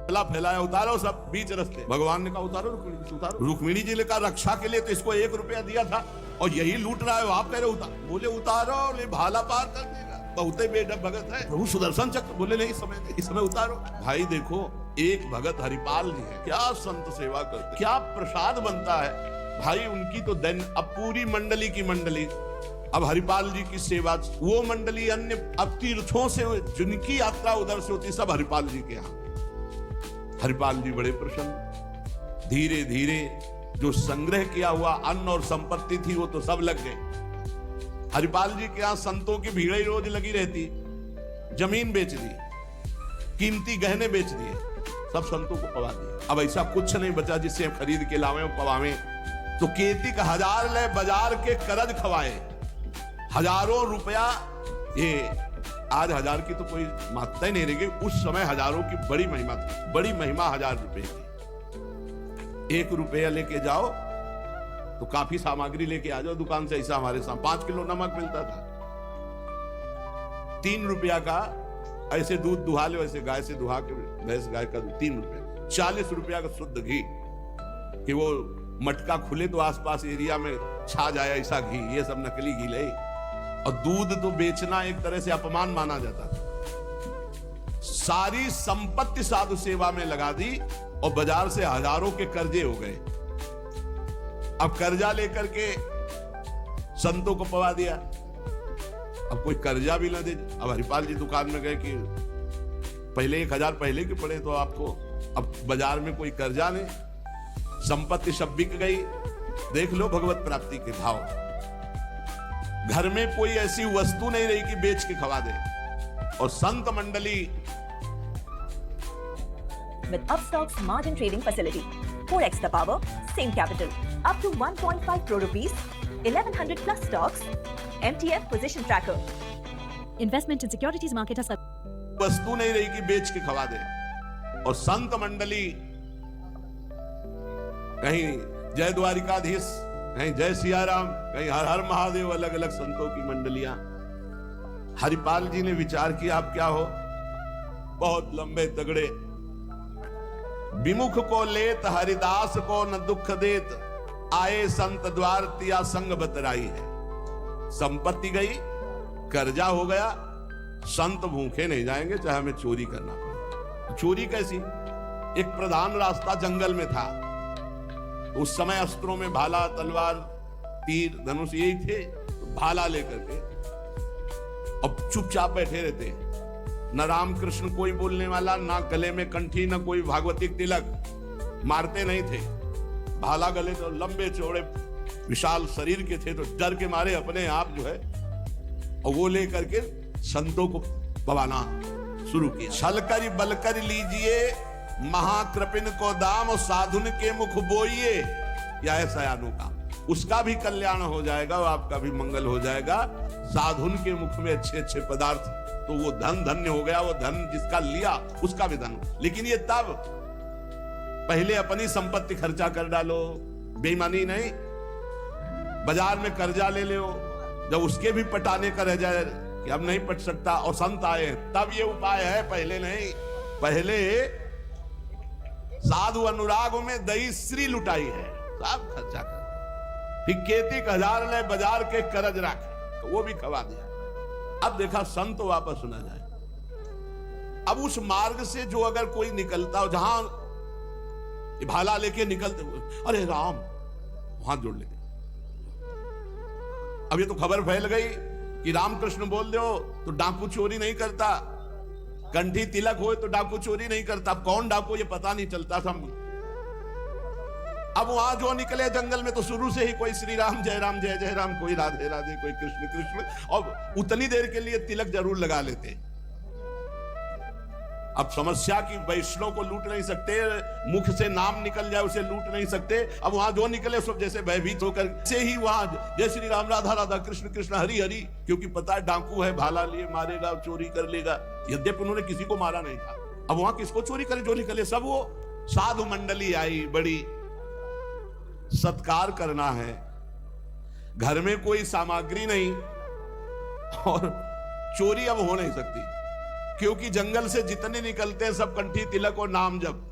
फैलाया, उतारो सब बीच रस्ते। भगवान ने कहा उतारो रुक्मिणी जी, उतारो। रुक्मिणी जी ने कहा रक्षा के लिए तो इसको 1 रुपया दिया था और यही लूट रहा है, आप कह रहे उतारो। बोले उतारो, ले भाला पार कर देगा, बहुते बेडब भगत है। प्रभु सुदर्शन चक्र, बोले नहीं, इस समय उतारो। भाई देखो, एक भगत हरिपाल जी है, क्या संत सेवा करते, क्या प्रसाद बनता है भाई उनकी तो दिन। अब पूरी मंडली की मंडली, अब हरिपाल जी की सेवा, वो मंडली अन्य अब तीर्थों से जिनकी यात्रा उधर से होती, सब हरिपाल जी के यहाँ। हरिपाल जी बड़े प्रसन्न, धीरे धीरे जो संग्रह किया हुआ अन्न और संपत्ति थी वो तो सब लग गए। हरिपाल जी के यहाँ संतों की भीड़ ही रोज लगी रहती, जमीन बेच दी, कीमती गहने बेच दिए, सब संतों को पवा दिए। अब ऐसा कुछ नहीं बचा जिससे हम खरीद के लावें और पवावें। तो केतिक 1000 ले बाजार के करज खवाए, हजारों रुपया। ये आज 1000 की तो कोई मात्रा ही नहीं रहेगी, उस समय हजारों की बड़ी महिमा थी, बड़ी महिमा 1000 रुपए की। 1 रुपया लेके जाओ तो काफी सामग्री लेके आ जाओ दुकान से। ऐसा हमारे साथ 5 किलो नमक मिलता था, 3 रुपया का ऐसे दूध दुहा लो, ऐसे गाय से दुहा के, भैंस गाय का दूध 3 रुपया। 40 रुपया का शुद्ध घी, कि वो मटका खुले तो आसपास एरिया में छा जाए ऐसा घी, ये सब नकली घी ले। और दूध तो बेचना एक तरह से अपमान माना जाता था। सारी संपत्ति साधु सेवा में लगा दी और बाजार से हजारों के कर्जे हो गए। अब कर्जा लेकर के संतों को पवा दिया, अब कोई कर्जा भी ना दे। अब हरिपाल जी दुकान में गए कि पहले 1000 पहले के पड़े तो आपको, अब बाजार में कोई कर्जा नहीं, संपत्ति सब बिक गई। देख लो भगवत प्राप्ति के भाव। घर में कोई ऐसी वस्तु नहीं रही कि बेच के खवा दे। और संत मंडली with Upstock's margin trading facility, 4x the power, same capital, up to 1.5 crore rupees, 1100 plus stocks, MTF position tracker. Investment in securities market has वस्तु नहीं रही कि बेच के खवा दे। और संत मंडली कहीं जय द्वारिकाधीश, कहीं जय सियाराम, कहीं हर हर महादेव, अलग अलग संतों की मंडलियां। हरिपाल जी ने विचार किया आप क्या हो, बहुत लंबे तगड़े। विमुख को लेत हरिदास को न दुख देत, आए संत द्वार तिया संग बतराई है। संपत्ति गई, कर्जा हो गया, संत भूखे नहीं जाएंगे चाहे हमें चोरी करना पड़े। चोरी कैसी, एक प्रधान रास्ता जंगल में था, उस समय अस्त्रों में भाला, तलवार, तीर, धनुष यही थे। तो भाला लेकर के अब चुपचाप बैठे रहते, न रामकृष्ण कोई बोलने वाला, ना गले में कंठी, न कोई भागवतिक तिलक, मारते नहीं थे। भाला गले तो लंबे चौड़े विशाल शरीर के थे, तो डर के मारे अपने आप जो है और वो लेकर के संतों को पवाना शुरू किया। छलकर बलकर लीजिए महाकृपिन को दाम, और साधुन के मुख बोइए, या है सयानु का, उसका भी कल्याण हो जाएगा और आपका भी मंगल हो जाएगा। साधुन के मुख में अच्छे अच्छे पदार्थ, तो वो धन धन्य हो गया, वो धन जिसका लिया उसका भी धन। लेकिन ये तब, पहले अपनी संपत्ति खर्चा कर डालो, बेईमानी नहीं, बाजार में कर्जा ले लो, जब उसके भी पटाने का रह जाए कि अब नहीं पट सकता और संत आए, तब ये उपाय है, पहले नहीं। पहले साधु अनुराग में दही श्री लुटाई है, सब खर्चा कर। फिर केतिक 1000 ले बाजार के करज रखे, वो भी खवा दिया। अब देखा संत वापस सुना जाए। अब उस मार्ग से जो अगर कोई निकलता हो, जहां भाला लेके निकलते हुए, अरे राम, हाथ जोड़ लेते। अब ये तो खबर फैल गई कि रामकृष्ण बोल दो तो डाकू चोरी नहीं करता, कंठी तिलक हो तो डाकू चोरी नहीं करता। अब कौन डाकू ये पता नहीं चलता था। अब वहां जो निकले जंगल में तो शुरू से ही कोई श्री राम जय राम, कोई राधे राधे, कोई कृष्ण कृष्ण, और उतनी देर के लिए तिलक जरूर लगा लेते। अब समस्या की वैष्णव को लूट नहीं सकते, मुख से नाम निकल जाए उसे लूट नहीं सकते। अब वहां जो निकले सब जैसे भयभीत होकर से ही वहां जय श्री राम, राधा राधा, कृष्ण कृष्ण, हरि हरि, क्योंकि पता है डाकू है, भाला लिए मारेगा, चोरी कर लेगा। यद्यपि उन्होंने किसी को मारा नहीं था। अब वहां किसको चोरी करे, जो निकले सब वो साधु मंडली आई, बड़ी सत्कार करना है, घर में कोई सामग्री नहीं और चोरी अब हो नहीं सकती। क्योंकि जंगल से जितने निकलते हैं सब कंठी तिलक और नाम जप,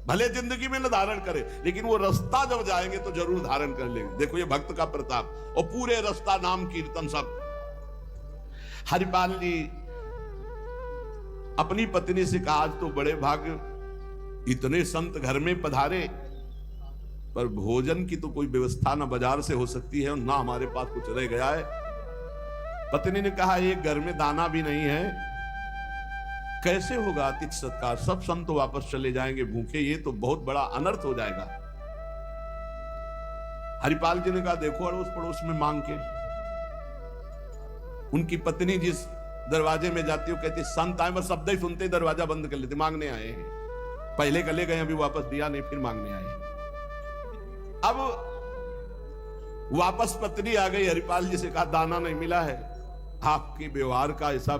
भले जिंदगी में न धारण करे लेकिन वो रास्ता जब जाएंगे तो जरूर धारण कर लेंगे। देखो ये भक्त का प्रताप, और पूरे रास्ता नाम कीर्तन सब। हरिपाल जी अपनी पत्नी से कहा, आज तो बड़े भाग्य, इतने संत घर में पधारे, पर भोजन की तो कोई व्यवस्था ना बाजार से हो सकती है और ना हमारे पास कुछ रह गया है। पत्नी ने कहा, एक घर में दाना भी नहीं है, कैसे होगा अतिथि सत्कार? सब संत वापस चले जाएंगे भूखे, ये तो बहुत बड़ा अनर्थ हो जाएगा। हरिपाल जी ने कहा, देखो अड़ोस पड़ोस में मांग के। उनकी पत्नी जिस दरवाजे में जाती हो कहती, संत आए, बस शब्द ही सुनते ही दरवाजा बंद कर लेते, मांगने आए हैं। पहले कले गए, अभी वापस दिया नहीं, फिर मांगने आए। अब वापस पत्नी आ गई, हरिपाल जी से कहा, दाना नहीं मिला है। आपके व्यवहार का ऐसा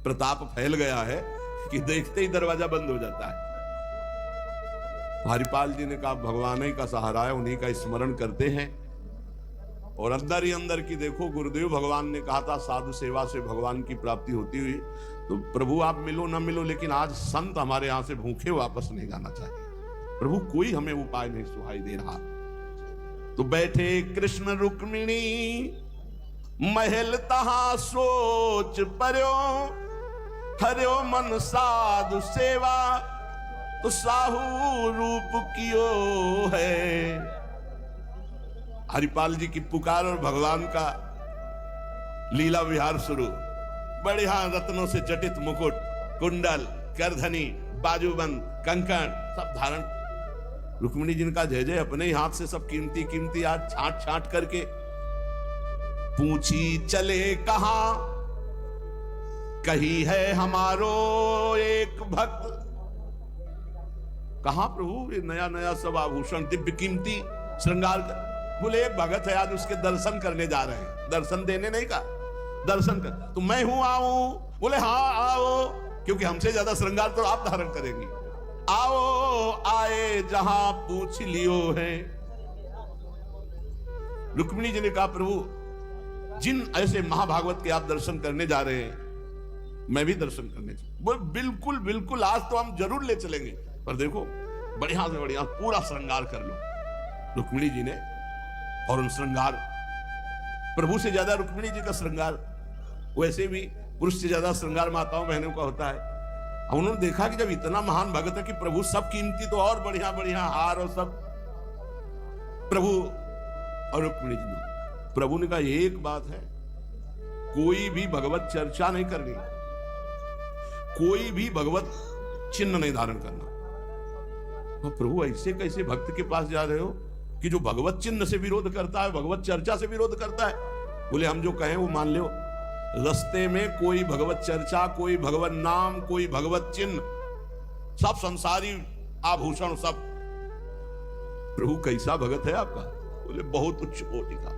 प्रताप फैल गया है कि देखते ही दरवाजा बंद हो जाता है। हरिपाल जी ने कहा, भगवान ही का सहारा है, उन्हीं का स्मरण करते हैं। और अंदर ही अंदर की देखो, गुरुदेव भगवान ने कहा था साधु सेवा से भगवान की प्राप्ति होती हुई, तो प्रभु आप मिलो ना मिलो लेकिन आज संत हमारे यहां से भूखे वापस नहीं जाना चाहिए। प्रभु कोई हमें उपाय नहीं सुहाई दे रहा। तो बैठे कृष्ण रुक्मिणी महल तहां सोच पर्यो, हरियो मन साधु सेवा तो साहू रूप कियो है। हरिपाल जी की पुकार और भगवान का लीला विहार शुरू। बढ़िया रत्नों से जटित मुकुट, कुंडल, करधनी, बाजूबंद, कंकण सब धारण। रुक्मिणी जी का जय जय, अपने ही हाथ से सब कीमती कीमती आज छांट छांट करके। पूछी चले कहां, कही है हमारो एक भक्त। कहां प्रभु ये नया नया सब आभूषण दिव्य कीमती श्रृंगार कर। बोले एक भगत है, आज उसके दर्शन करने जा रहे हैं। दर्शन देने नहीं का, दर्शन कर। तो मैं हूं, आऊं? बोले हाँ आओ, क्योंकि हमसे ज्यादा श्रृंगार तो आप धारण करेंगी। आओ आए जहां पूछ लियो है। रुक्मिणी जी ने कहा, प्रभु जिन ऐसे महाभागवत के आप दर्शन करने जा रहे हैं, मैं भी दर्शन करने चाहिए। बोले बिल्कुल बिल्कुल, आज तो हम जरूर ले चलेंगे, पर देखो बढ़िया से बढ़िया पूरा श्रृंगार कर लो। रुक्मिणी जी ने, और उन श्रृंगार, प्रभु से ज्यादा रुक्मिणी जी का श्रृंगार, वैसे भी पुरुष से ज्यादा श्रृंगार माताओं बहनों का होता है। उन्होंने देखा कि जब इतना महान भगत है कि प्रभु सब कीमती, तो और बढ़िया बढ़िया हार और सब। प्रभु और रुक्मिणी जी ने, प्रभु ने कहा एक बात है, कोई भी भगवत चर्चा नहीं करनी, कोई भी भगवत चिन्ह नहीं धारण करना। तो प्रभु ऐसे कैसे भक्त के पास जा रहे हो कि जो भगवत चिन्ह से विरोध करता है, भगवत चर्चा से विरोध करता है? बोले हम जो कहें वो मान लो। रास्ते में कोई भगवत चर्चा, कोई भगवत नाम, कोई भगवत चिन्ह, सब संसारी आभूषण सब। प्रभु कैसा भगत है आपका? बोले बहुत उच्च कोटि का।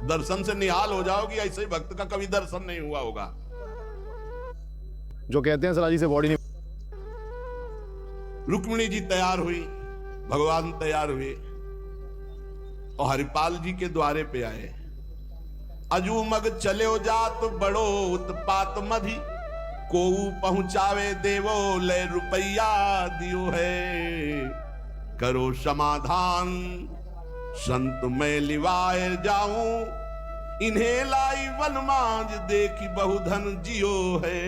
दर्शन से निहाल हो जाओगी, ऐसे ही भक्त का कभी दर्शन नहीं हुआ होगा। जो कहते हैं सलाजी से बॉडी नहीं। रुक्मिणी जी तैयार हुई, भगवान तैयार हुए और हरिपाल जी के द्वारे पे आए। अजू मग चलो जात बड़ो उत्पात मधि, को पहुंचावे देवो ले रुपया दियो है। करो समाधान संत मैं लिवाए जाऊं, इन्हें लाई वनमाज देखी बहुधन जियो है।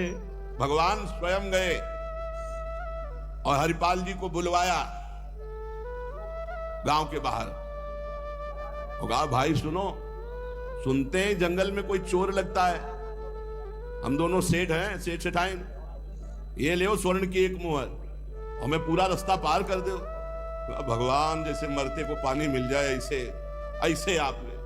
भगवान स्वयं गए और हरिपाल जी को बुलवाया गांव के बाहर। कहा भाई सुनो, सुनते हैं जंगल में कोई चोर लगता है, हम दोनों सेठ हैं, सेठ सेठाइन, ये ले स्वर्ण की एक मुहर, हमें पूरा रास्ता पार कर दो। भगवान जैसे मरते को पानी मिल जाए, ऐसे ऐसे आपने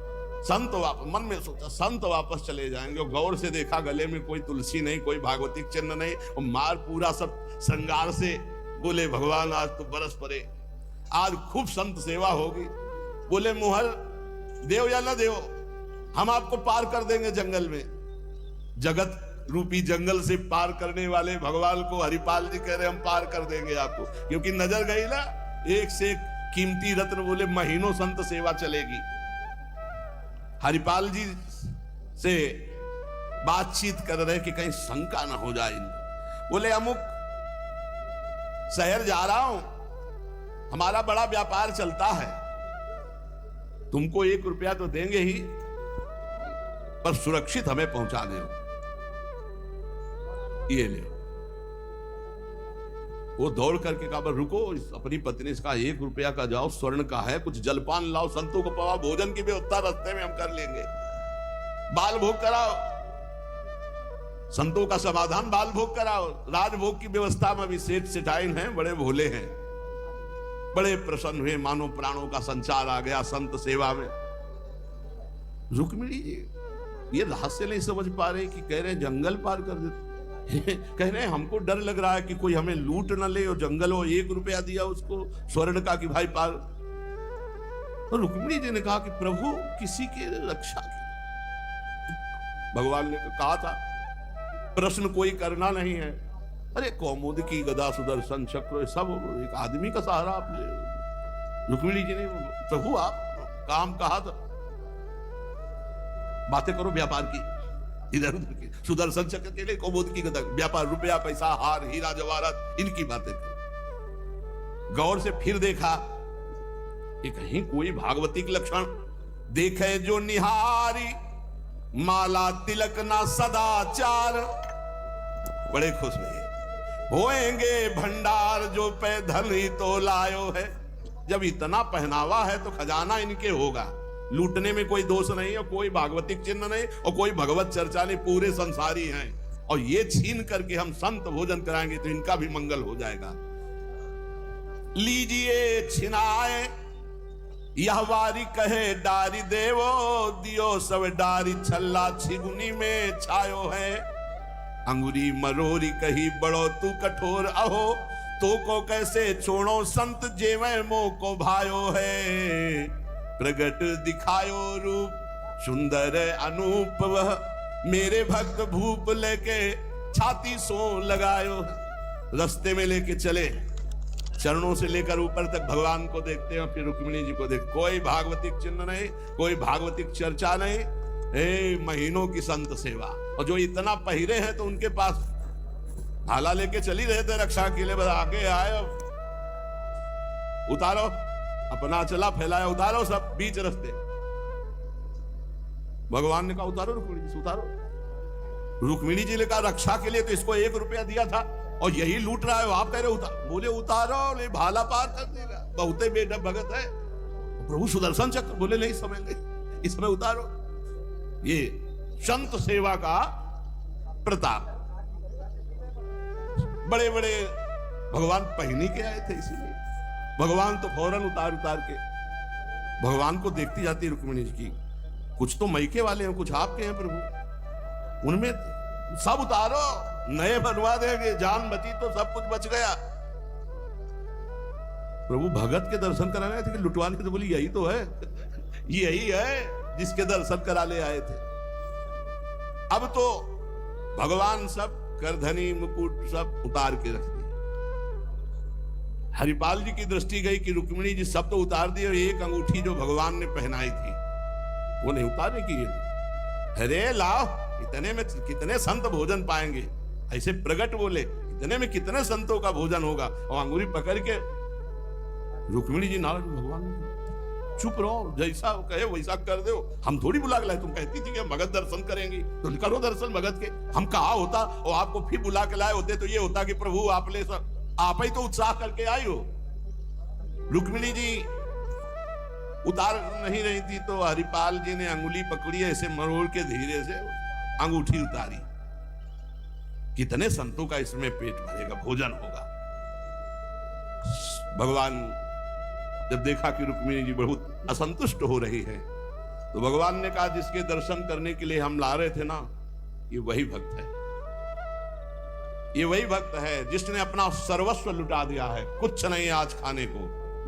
संत वापस, मन में सोचा संत वापस चले जाएंगे। और गौर से देखा गले में कोई तुलसी नहीं, कोई भागवतिक चिन्ह नहीं, और मार पूरा सब श्रृंगार से। बोले भगवान आज तो बरस पड़े, आज खूब संत सेवा होगी। बोले मुहर देव या ना देव, हम आपको पार कर देंगे जंगल में। जगत रूपी जंगल से पार करने वाले भगवान को हरिपाल जी कह रहे हम पार कर देंगे आपको, क्योंकि नजर गई ना एक से एक कीमती रत्न। बोले महीनों संत सेवा चलेगी। हरिपाल जी से बातचीत कर रहे कि कहीं शंका ना हो जाए। बोले अमुक शहर जा रहा हूं, हमारा बड़ा व्यापार चलता है, तुमको 1 रुपया तो देंगे ही, पर सुरक्षित हमें पहुंचा दो, ये ले। वो दौड़ करके कहा, रुको, अपनी पत्नी से कहा 1 रुपया का जाओ, स्वर्ण का है, कुछ जलपान लाओ, संतों को पवा, भोजन की व्यवस्था रास्ते में हम कर लेंगे, बाल भोग कराओ, संतों का समाधान बाल भोग कराओ। राजभोग की व्यवस्था में भी सेठ सेठाइन हैं, बड़े भोले हैं, बड़े प्रसन्न हुए, मानो प्राणों का संचार आ गया संत सेवा में। रुक्मिणी जी ये रहस्य नहीं समझ पा रहे कि कह रहे जंगल पार कर देते, कह रहे हमको डर लग रहा है कि कोई हमें लूट न ले, और जंगल हो, 1 रुपया दिया उसको स्वर्ण का कि भाई पार। तो रुक्मिणी जी ने कहा कि प्रभु किसी की रक्षा की, भगवान ने कहा था प्रश्न कोई करना नहीं है, अरे कौमुद की गदा सुदर्शन चक्र सब एक आदमी का सहारा आप ले। रुक्मिणी जी ने, प्रभु आप काम कहा था, बातें करो व्यापार की, इधर उधर की, सुदर्शन चक्र के लिए कौमुद की गदा, व्यापार, रुपया पैसा हार हीरा जवाहरात, इनकी बातें कर। गौर से फिर देखा कि कहीं कोई भागवतिक लक्षण देखे जो निहारी, माला तिलक ना सदाचार, बड़े खुश हुए, होएंगे भंडार जो पे धन ही तो लायो है। जब इतना पहनावा है तो खजाना इनके होगा, लूटने में कोई दोष नहीं, और कोई भागवतिक चिन्ह नहीं, और कोई भगवत चर्चा नहीं, पूरे संसारी हैं, और ये छीन करके हम संत भोजन कराएंगे तो इनका भी मंगल हो जाएगा। लीजिए छिनाए यह वारी, कहे डारी देवो, दियो सब डारी, छल्ला छिगुनी में छायो है। अंगुरी मरोरी कही बड़ो तू कठोर, अहो तो को कैसे छोड़ो संत जेवे मो को भायो है। प्रगट दिखायो रूप सुंदर अनूप, वह मेरे भक्त भूप लेके छाती सो लगायो। रास्ते में लेके चले, चरणों से लेकर ऊपर तक भगवान को देखते हैं, फिर रुक्मिणी जी को देख, कोई भागवतिक चिन्ह नहीं, कोई भागवतिक चर्चा नहीं, महीनों की संत सेवा। और जो इतना पहिरे हैं तो उनके पास भाला लेके चली रहे थे रक्षा के लिए, बस आगे आए, उतारो, अपना चला फैलाया, उतारो सब बीच रास्ते। भगवान ने कहा उतारो रुक्मिणी जी, उतारो। रुक्मिणी जी ने कहा रक्षा के लिए तो इसको 1 रुपया दिया था, और यही लूट रहा है, आप कह रहे उतार, बोले उतारो, ले भाला पार कर देगा, बहुते बेटा भगत है। प्रभु सुदर्शन चक्र, बोले नहीं समझ, इसमें उतारो। ये संत सेवा का प्रताप, बड़े बड़े भगवान पहनी के आए थे, इसीलिए भगवान तो फौरन उतार के भगवान को देखती जाती रुक्मिणी जी की, कुछ तो मैके वाले हैं, कुछ आपके हैं प्रभु, उनमें सब उतारो, नए बनवा देंगे, जान बची तो सब कुछ बच गया। प्रभु भगत के दर्शन कराने आए थे कि लुटवाने के, तो बोली यही तो है, यही है जिसके दर्शन करा ले आए थे। अब तो भगवान सब करधनी मुकुट सब उतार के रख दिए। हरिपाल जी की दृष्टि गई कि रुक्मिणी जी सब तो उतार दिए, और एक अंगूठी जो भगवान ने पहनाई थी वो नहीं उतारने की। अरे लाओ, इतने में कितने संत भोजन पाएंगे, ऐसे प्रगट बोले, इतने में कितने संतों का भोजन होगा, और अंगूरी पकड़ के रुक्मिणी जी नाराज, भगवान चुप रहो, जैसा वो कहे वैसा कर दो, हम थोड़ी बुला के लाए, तुम कहती थी कि हम भगत दर्शन करेंगे तो करो दर्शन भगत के, हम कहा होता और आपको फिर बुला के लाए होते तो ये होता कि प्रभु आप ले सब, आप ही तो उत्साह करके आई हो। रुक्मिणी जी उतार नहीं रही थी तो हरिपाल जी ने अंगुली पकड़ी, ऐसे मरोड़ के धीरे से अंगूठी उतारी। कितने संतों का इसमें पेट भरेगा, भोजन होगा। भगवान जब देखा कि रुक्मिणी जी बहुत असंतुष्ट हो रही है, तो भगवान ने कहा जिसके दर्शन करने के लिए हम ला रहे थे ना, ये वही भक्त है, ये वही भक्त है जिसने अपना सर्वस्व लुटा दिया है, कुछ नहीं आज खाने को,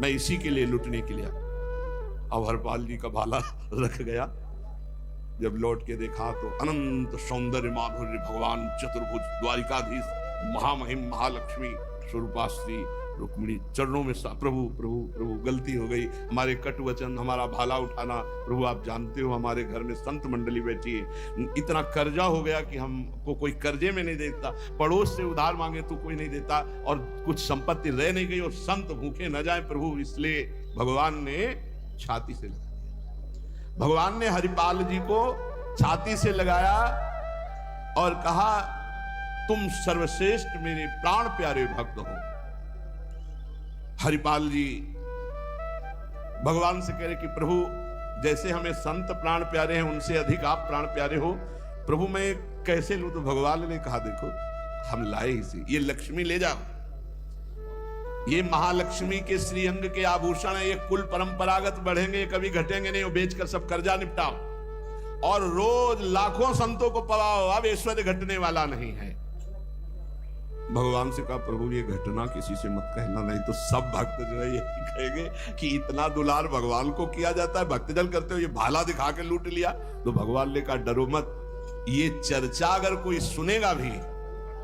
मैं इसी के लिए लुटने के लिए। अब हरपाल जी का भाला रख गया, जब लौट के देखा तो अनंत सौंदर्य माधुर्य भगवान चतुर्भुज द्वारिकाधीश महामहिम महालक्ष्मी स्वरूपाश्री रुक्मिणी चरणों में प्रभु प्रभु प्रभु गलती हो गई, हमारे कटु वचन, हमारा भाला उठाना, प्रभु आप जानते हो हमारे घर में संत मंडली बैठी है, इतना कर्जा हो गया कि हमको कोई कर्जे में नहीं देता, पड़ोस से उधार मांगे तो कोई नहीं देता, और कुछ संपत्ति रह नहीं गई और संत भूखे न जाए प्रभु, इसलिए भगवान ने छाती से लगा दिया। भगवान ने हरिपाल जी को छाती से लगाया और कहा तुम सर्वश्रेष्ठ मेरे प्राण प्यारे भक्त हो। हरिपाल जी भगवान से कह रहे कि प्रभु जैसे हमें संत प्राण प्यारे हैं उनसे अधिक आप प्राण प्यारे हो, प्रभु मैं कैसे लूं? तो भगवान ने कहा देखो हम लाए इसे, ये लक्ष्मी ले जाओ, ये महालक्ष्मी के श्रीअंग के आभूषण है, ये कुल परंपरागत बढ़ेंगे कभी घटेंगे नहीं, वो बेचकर सब कर्जा निपटाओ और रोज लाखों संतों को पवाओ, अब ऐश्वर्य घटने वाला नहीं है। भगवान से कहा प्रभु ये घटना किसी से मत कहना, नहीं तो सब भक्त जो है ये कहेंगे कि इतना दुलार भगवान को किया जाता है, भक्तजन करते हो ये भाला दिखा के लूट लिया। तो भगवान ने कहा डरो मत, ये चर्चा अगर कोई सुनेगा भी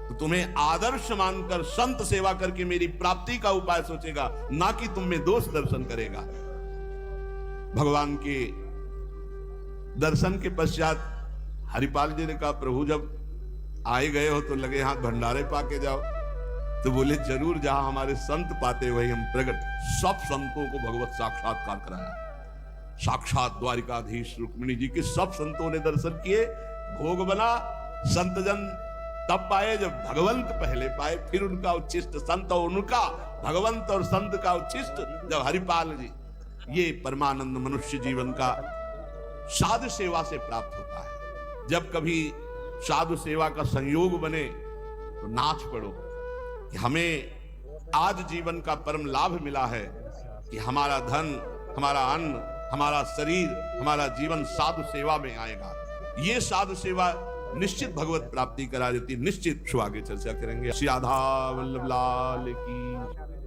तो तुम्हें आदर्श मानकर संत सेवा करके मेरी प्राप्ति का उपाय सोचेगा, ना कि तुम में दोष दर्शन करेगा। भगवान के दर्शन के पश्चात हरिपाल जी ने कहा प्रभु जब आए गए हो तो लगे हाथ भंडारे पाके जाओ। तो बोले जरूर, जहां हमारे संत पाते वही हम प्रकट। सब संतों को भगवत साक्षात्कार कराया, साक्षात द्वारिकाधीश रुक्मिणी जी के सब संतों ने दर्शन किए, भोग बना। संतजन तब पाए जब भगवंत पहले पाए, फिर उनका उच्छिष्ट संत और उनका भगवंत और संत का उच्छिष्ट जब हरिपाल जी। ये परमानंद मनुष्य जीवन का साधु सेवा से प्राप्त होता है। जब कभी साधु सेवा का संयोग बने तो नाच पड़ो कि हमें आज जीवन का परम लाभ मिला है कि हमारा धन, हमारा अन्न, हमारा शरीर, हमारा जीवन साधु सेवा में आएगा। ये साधु सेवा निश्चित भगवत प्राप्ति करा देती, निश्चित। आगे चर्चा करेंगे। श्री राधा वल्लभ लाल की।